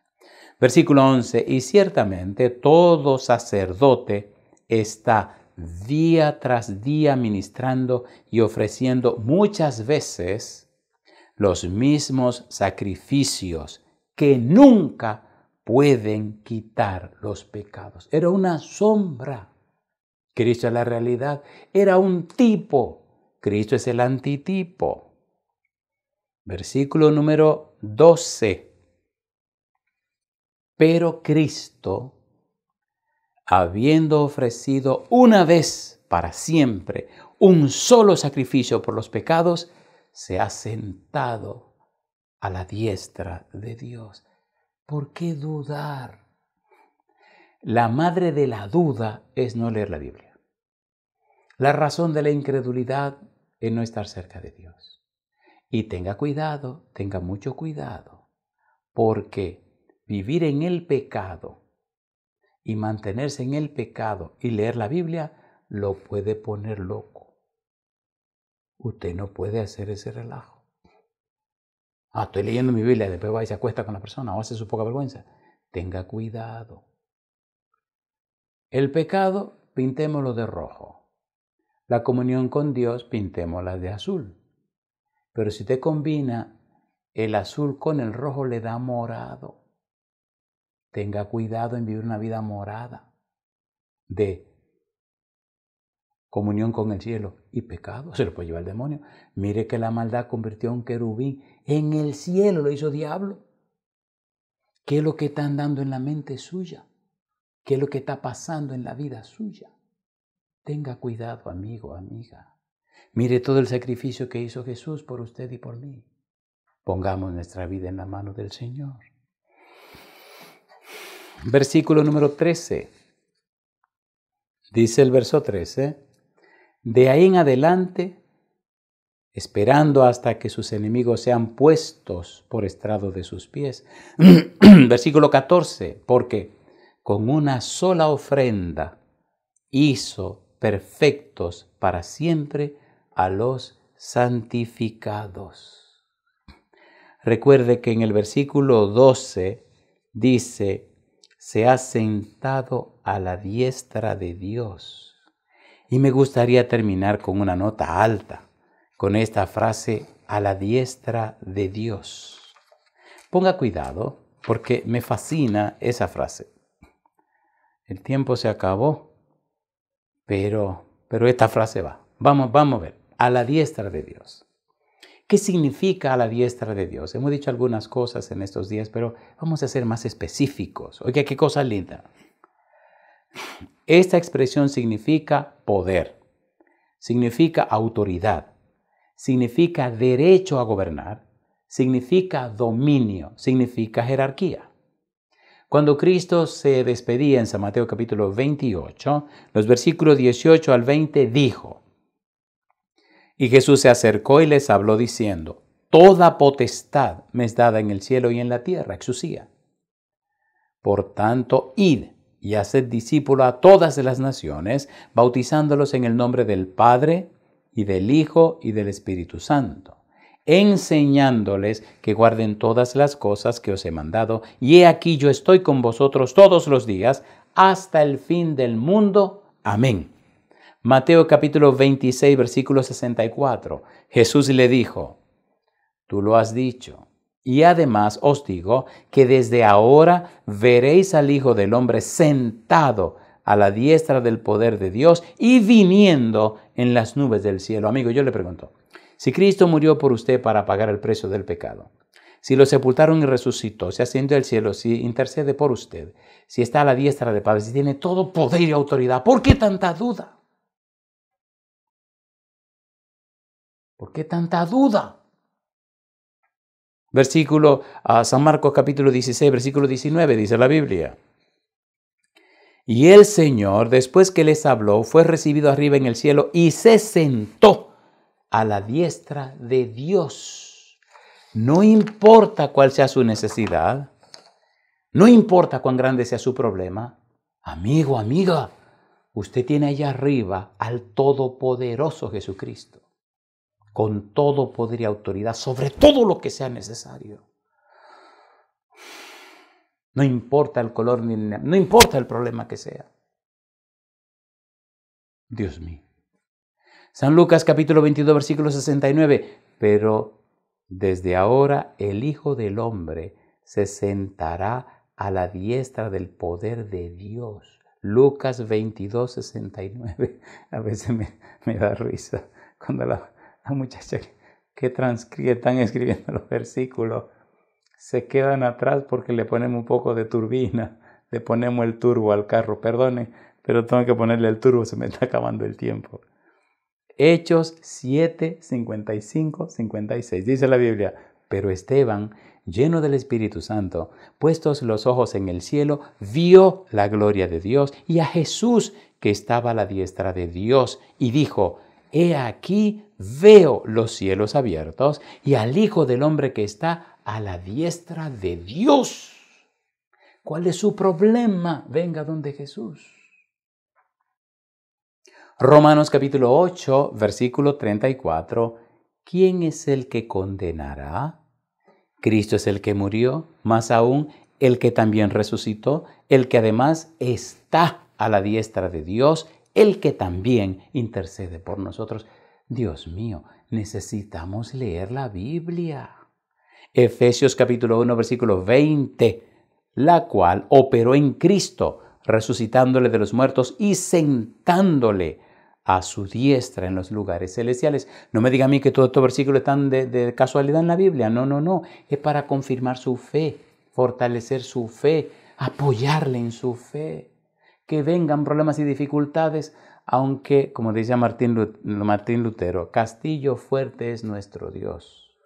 Versículo 11, y ciertamente todo sacerdote está día tras día ministrando y ofreciendo muchas veces los mismos sacrificios que nunca pueden quitar los pecados. Era una sombra. Cristo es la realidad. Era un tipo. Cristo es el antitipo. Versículo número 12. Pero Cristo, habiendo ofrecido una vez para siempre un solo sacrificio por los pecados, se ha sentado a la diestra de Dios. ¿Por qué dudar? La madre de la duda es no leer la Biblia. La razón de la incredulidad es no estar cerca de Dios. Y tenga cuidado, tenga mucho cuidado, porque vivir en el pecado y mantenerse en el pecado y leer la Biblia lo puede poner loco. Usted no puede hacer ese relajo. Estoy leyendo mi Biblia y después va y se acuesta con la persona o hace su poca vergüenza. Tenga cuidado. El pecado, pintémoslo de rojo. La comunión con Dios, pintémosla de azul. Pero si usted combina el azul con el rojo, le da morado. Tenga cuidado en vivir una vida morada de comunión con el cielo y pecado. Se lo puede llevar el demonio. Mire que la maldad convirtió a un querubín en el cielo, lo hizo diablo. ¿Qué es lo que está andando en la mente suya? ¿Qué es lo que está pasando en la vida suya? Tenga cuidado, amigo, amiga. Mire todo el sacrificio que hizo Jesús por usted y por mí. Pongamos nuestra vida en la mano del Señor. Versículo número 13. Dice el verso 13. De ahí en adelante, esperando hasta que sus enemigos sean puestos por estrado de sus pies. Versículo 14. Porque con una sola ofrenda hizo perfectos para siempre a los santificados. Recuerde que en el versículo 12 dice, se ha sentado a la diestra de Dios. Y me gustaría terminar con una nota alta, con esta frase, a la diestra de Dios. Ponga cuidado, porque me fascina esa frase. El tiempo se acabó, pero esta frase va. Vamos a ver, a la diestra de Dios. ¿Qué significa a la diestra de Dios? Hemos dicho algunas cosas en estos días, pero vamos a ser más específicos. Oiga, qué cosa linda. Esta expresión significa poder, significa autoridad, significa derecho a gobernar, significa dominio, significa jerarquía. Cuando Cristo se despedía en San Mateo capítulo 28, los versículos 18 al 20 dijo, y Jesús se acercó y les habló diciendo, toda potestad me es dada en el cielo y en la tierra, exusía. Por tanto, id y haced discípulos a todas las naciones, bautizándolos en el nombre del Padre y del Hijo y del Espíritu Santo, enseñándoles que guarden todas las cosas que os he mandado, y he aquí yo estoy con vosotros todos los días hasta el fin del mundo. Amén. Mateo capítulo 26, versículo 64. Jesús le dijo, tú lo has dicho. Y además os digo que desde ahora veréis al Hijo del Hombre sentado a la diestra del poder de Dios y viniendo en las nubes del cielo. Amigo, yo le pregunto, si Cristo murió por usted para pagar el precio del pecado, si lo sepultaron y resucitó, si ascendió al cielo, si intercede por usted, si está a la diestra del Padre, si tiene todo poder y autoridad, ¿por qué tanta duda? ¿Por qué tanta duda? Versículo, San Marcos capítulo 16, versículo 19, dice la Biblia. Y el Señor, después que les habló, fue recibido arriba en el cielo y se sentó a la diestra de Dios. No importa cuál sea su necesidad, no importa cuán grande sea su problema, amigo, amiga, usted tiene allá arriba al Todopoderoso Jesucristo, con todo poder y autoridad sobre todo lo que sea necesario. No importa el color, no importa el problema que sea. Dios mío. San Lucas capítulo 22, versículo 69. Pero desde ahora el Hijo del Hombre se sentará a la diestra del poder de Dios. Lucas 22, 69. A veces me da risa cuando la muchacha que están escribiendo los versículos se quedan atrás porque le ponemos un poco de turbina, le ponemos el turbo al carro. Perdone, pero tengo que ponerle el turbo, se me está acabando el tiempo. Hechos 7, 55, 56. Dice la Biblia, pero Esteban, lleno del Espíritu Santo, puestos los ojos en el cielo, vio la gloria de Dios y a Jesús que estaba a la diestra de Dios y dijo, he aquí veo los cielos abiertos y al Hijo del Hombre que está a la diestra de Dios. ¿Cuál es su problema? Venga donde Jesús. Romanos capítulo 8, versículo 34. ¿Quién es el que condenará? Cristo es el que murió, más aún el que también resucitó, el que además está a la diestra de Dios, el que también intercede por nosotros. Dios mío, necesitamos leer la Biblia. Efesios capítulo 1, versículo 20, la cual operó en Cristo, resucitándole de los muertos y sentándole a su diestra en los lugares celestiales. No me diga a mí que todos estos versículos están de casualidad en la Biblia. No. Es para confirmar su fe, fortalecer su fe, apoyarle en su fe. Que vengan problemas y dificultades, aunque, como decía Martín Lutero, castillo fuerte es nuestro Dios,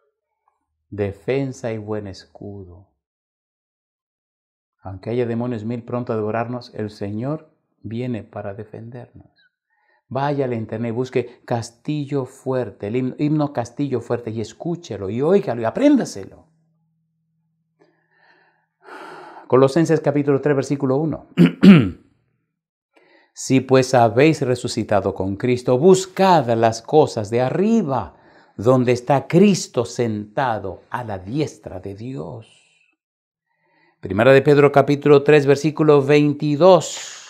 defensa y buen escudo. Aunque haya demonios mil pronto a devorarnos, el Señor viene para defendernos. Vaya a la internet y busque Castillo Fuerte, el himno Castillo Fuerte, y escúchelo y óigalo y apréndaselo. Colosenses capítulo 3, versículo 1. Si pues habéis resucitado con Cristo, buscad las cosas de arriba, donde está Cristo sentado a la diestra de Dios. Primera de Pedro capítulo 3, versículo 22.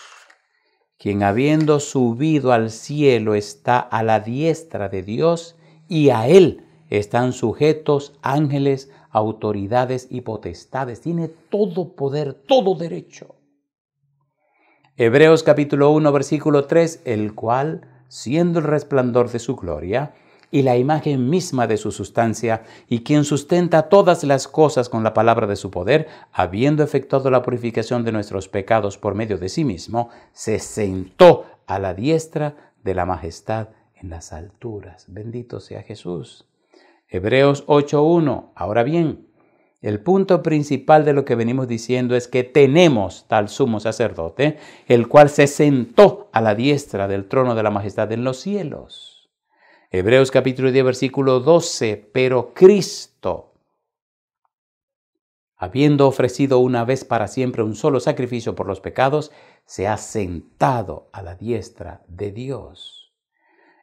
Quien habiendo subido al cielo está a la diestra de Dios y a Él están sujetos ángeles, autoridades y potestades. Tiene todo poder, todo derecho. Hebreos capítulo 1, versículo 3, el cual, siendo el resplandor de su gloria y la imagen misma de su sustancia, y quien sustenta todas las cosas con la palabra de su poder, habiendo efectuado la purificación de nuestros pecados por medio de sí mismo, se sentó a la diestra de la majestad en las alturas. Bendito sea Jesús. Hebreos 8:1. Ahora bien, el punto principal de lo que venimos diciendo es que tenemos tal sumo sacerdote, el cual se sentó a la diestra del trono de la majestad en los cielos. Hebreos capítulo 10, versículo 12, pero Cristo, habiendo ofrecido una vez para siempre un solo sacrificio por los pecados, se ha sentado a la diestra de Dios.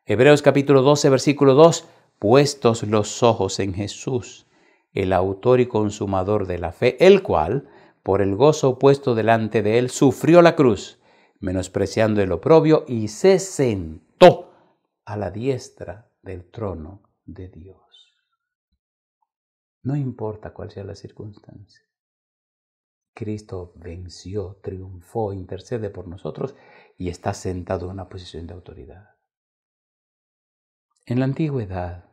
Hebreos capítulo 12, versículo 2, puestos los ojos en Jesús, el autor y consumador de la fe, el cual, por el gozo puesto delante de él, sufrió la cruz, menospreciando el oprobio, y se sentó a la diestra del trono de Dios. No importa cuál sea la circunstancia. Cristo venció, triunfó, intercede por nosotros y está sentado en una posición de autoridad. En la antigüedad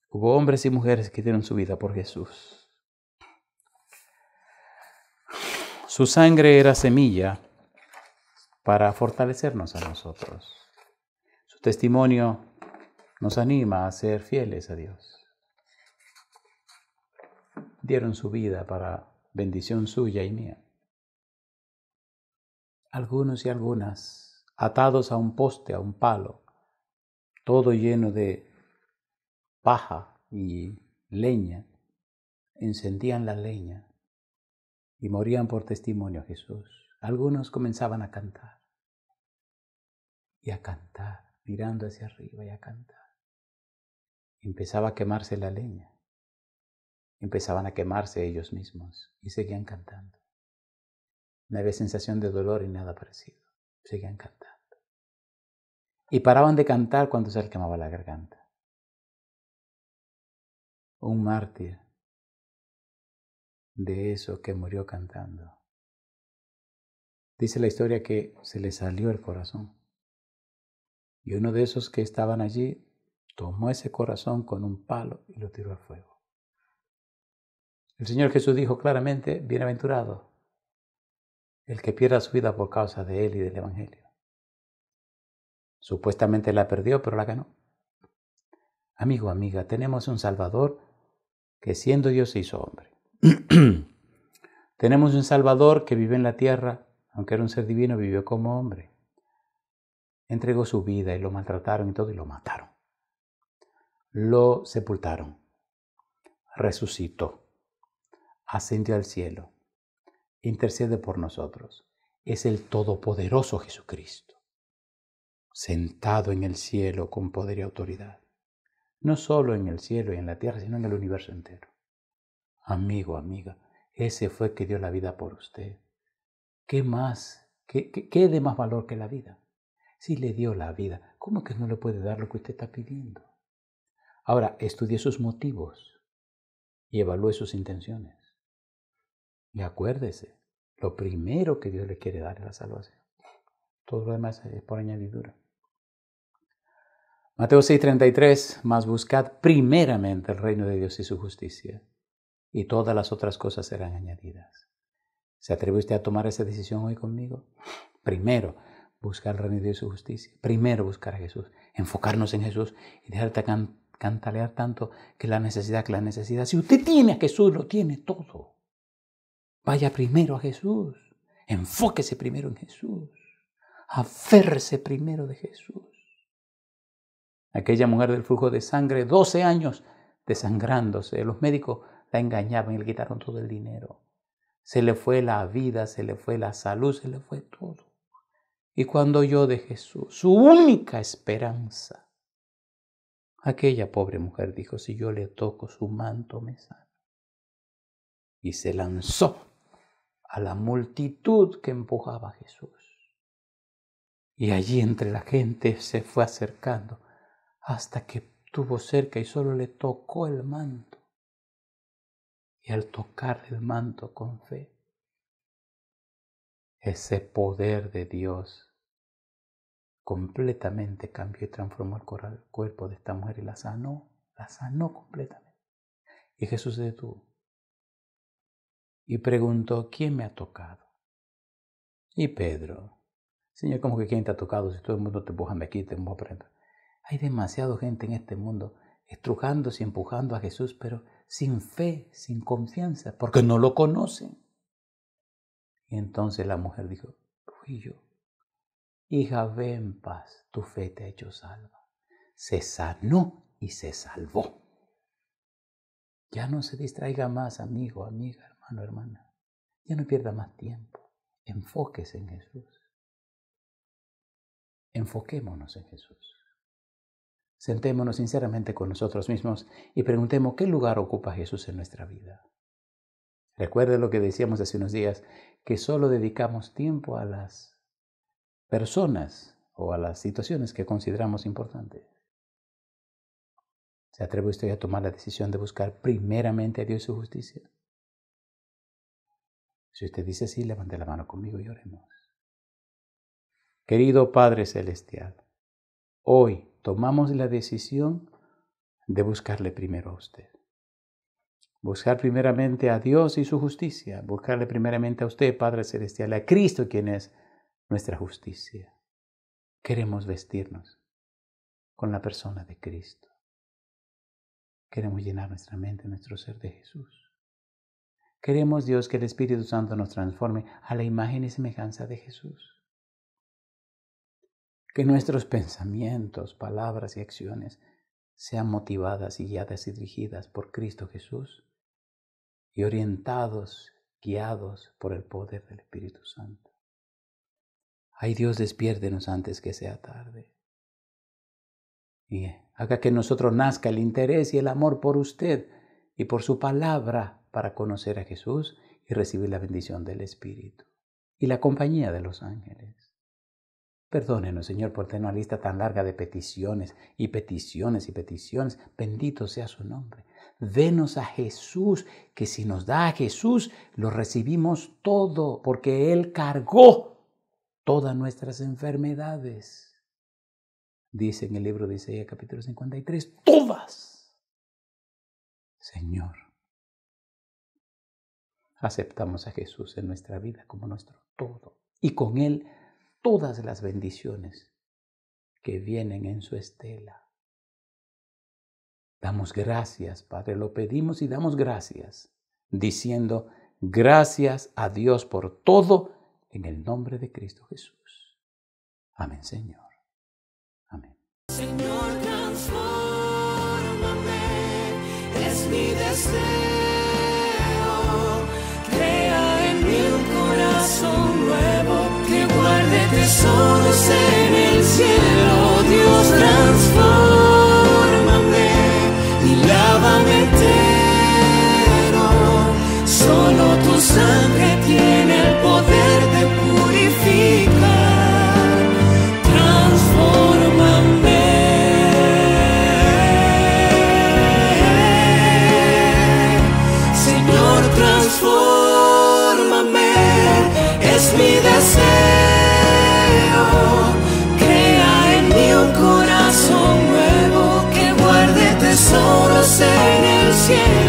hubo hombres y mujeres que dieron su vida por Jesús. Su sangre era semilla para fortalecernos a nosotros. Su testimonio nos anima a ser fieles a Dios. Dieron su vida para bendición suya y mía. Algunos y algunas atados a un poste, a un palo, todo lleno de paja y leña, encendían la leña y morían por testimonio a Jesús. Algunos comenzaban a cantar, mirando hacia arriba y a cantar. Empezaba a quemarse la leña. Empezaban a quemarse ellos mismos y seguían cantando. No había sensación de dolor y nada parecido. Seguían cantando. Y paraban de cantar cuando se les quemaba la garganta. Un mártir de eso que murió cantando. Dice la historia que se le salió el corazón. Y uno de esos que estaban allí tomó ese corazón con un palo y lo tiró al fuego. El Señor Jesús dijo claramente, bienaventurado el que pierda su vida por causa de Él y del Evangelio. Supuestamente la perdió, pero la ganó. Amigo, amiga, tenemos un Salvador que siendo Dios se hizo hombre. Tenemos un Salvador que vive en la tierra, aunque era un ser divino, vivió como hombre. Entregó su vida y lo maltrataron y todo y lo mataron. Lo sepultaron. Resucitó. Ascendió al cielo. Intercede por nosotros. Es el todopoderoso Jesucristo, sentado en el cielo con poder y autoridad. No solo en el cielo y en la tierra, sino en el universo entero. Amigo, amiga, ese fue que dio la vida por usted. ¿Qué más? ¿Qué de más valor que la vida? Si le dio la vida, ¿cómo que no le puede dar lo que usted está pidiendo? Ahora, estudie sus motivos y evalúe sus intenciones. Y acuérdese, lo primero que Dios le quiere dar es la salvación. Todo lo demás es por añadidura. Mateo 6:33, mas buscad primeramente el reino de Dios y su justicia, y todas las otras cosas serán añadidas. ¿Se atreve usted a tomar esa decisión hoy conmigo? Primero, buscar el reino de Dios y su justicia. Primero, buscar a Jesús. Enfocarnos en Jesús y dejarte cantalear tanto que la necesidad. Si usted tiene a Jesús, lo tiene todo. Vaya primero a Jesús. Enfóquese primero en Jesús. Aférrese primero de Jesús. Aquella mujer del flujo de sangre, 12 años desangrándose. Los médicos la engañaban y le quitaron todo el dinero. Se le fue la vida, se le fue la salud, se le fue todo. Y cuando oyó de Jesús, su única esperanza, aquella pobre mujer dijo, si yo le toco su manto me sano. Y se lanzó a la multitud que empujaba a Jesús. Y allí entre la gente se fue acercando hasta que estuvo cerca y solo le tocó el manto. Y al tocar el manto con fe, ese poder de Dios completamente cambió y transformó el cuerpo de esta mujer y la sanó completamente. Y Jesús se detuvo y preguntó, ¿quién me ha tocado? Y Pedro, Señor, ¿cómo que quién te ha tocado? Si todo el mundo te empuja aquí, te empuja por dentro. Hay demasiada gente en este mundo estrujándose y empujando a Jesús, pero sin fe, sin confianza, porque no lo conocen. Y entonces la mujer dijo, fui yo. Hija, ve en paz, tu fe te ha hecho salva. Se sanó y se salvó. Ya no se distraiga más, amigo, amiga, hermano, hermana. Ya no pierda más tiempo. Enfóquese en Jesús. Enfoquémonos en Jesús. Sentémonos sinceramente con nosotros mismos y preguntemos qué lugar ocupa Jesús en nuestra vida. Recuerde lo que decíamos hace unos días, que solo dedicamos tiempo a las personas o a las situaciones que consideramos importantes. ¿Se atreve usted a tomar la decisión de buscar primeramente a Dios y su justicia? Si usted dice sí, levante la mano conmigo y oremos. Querido Padre Celestial, hoy tomamos la decisión de buscarle primero a usted. Buscar primeramente a Dios y su justicia. Buscarle primeramente a usted, Padre Celestial, a Cristo, quien es nuestra justicia. Queremos vestirnos con la persona de Cristo. Queremos llenar nuestra mente, nuestro ser de Jesús. Queremos, Dios, que el Espíritu Santo nos transforme a la imagen y semejanza de Jesús. Que nuestros pensamientos, palabras y acciones sean motivadas y guiadas y dirigidas por Cristo Jesús y orientados, guiados por el poder del Espíritu Santo. Ay Dios, despiértenos antes que sea tarde. Y haga que en nosotros nazca el interés y el amor por usted y por su palabra para conocer a Jesús y recibir la bendición del Espíritu y la compañía de los ángeles. Perdónenos, Señor, por tener una lista tan larga de peticiones y peticiones y peticiones. Bendito sea su nombre. Denos a Jesús, que si nos da a Jesús, lo recibimos todo, porque Él cargó todas nuestras enfermedades. Dice en el libro de Isaías capítulo 53, todas. Señor, aceptamos a Jesús en nuestra vida como nuestro todo. Y con Él todas las bendiciones que vienen en su estela. Damos gracias, Padre, lo pedimos y damos gracias, diciendo gracias a Dios por todo en el nombre de Cristo Jesús. Amén, Señor. Amén. Señor, transfórmame, es mi deseo. Crea en mí un corazón nuevo que guarde tesoros en el cielo. Dios, transfórmame y lávame entero. Solo tu sangre tiene el poder de purificar. Transfórmame. Señor, transfórmame, es mi deseo. Crea en mí un corazón nuevo que guarde tesoros en el cielo.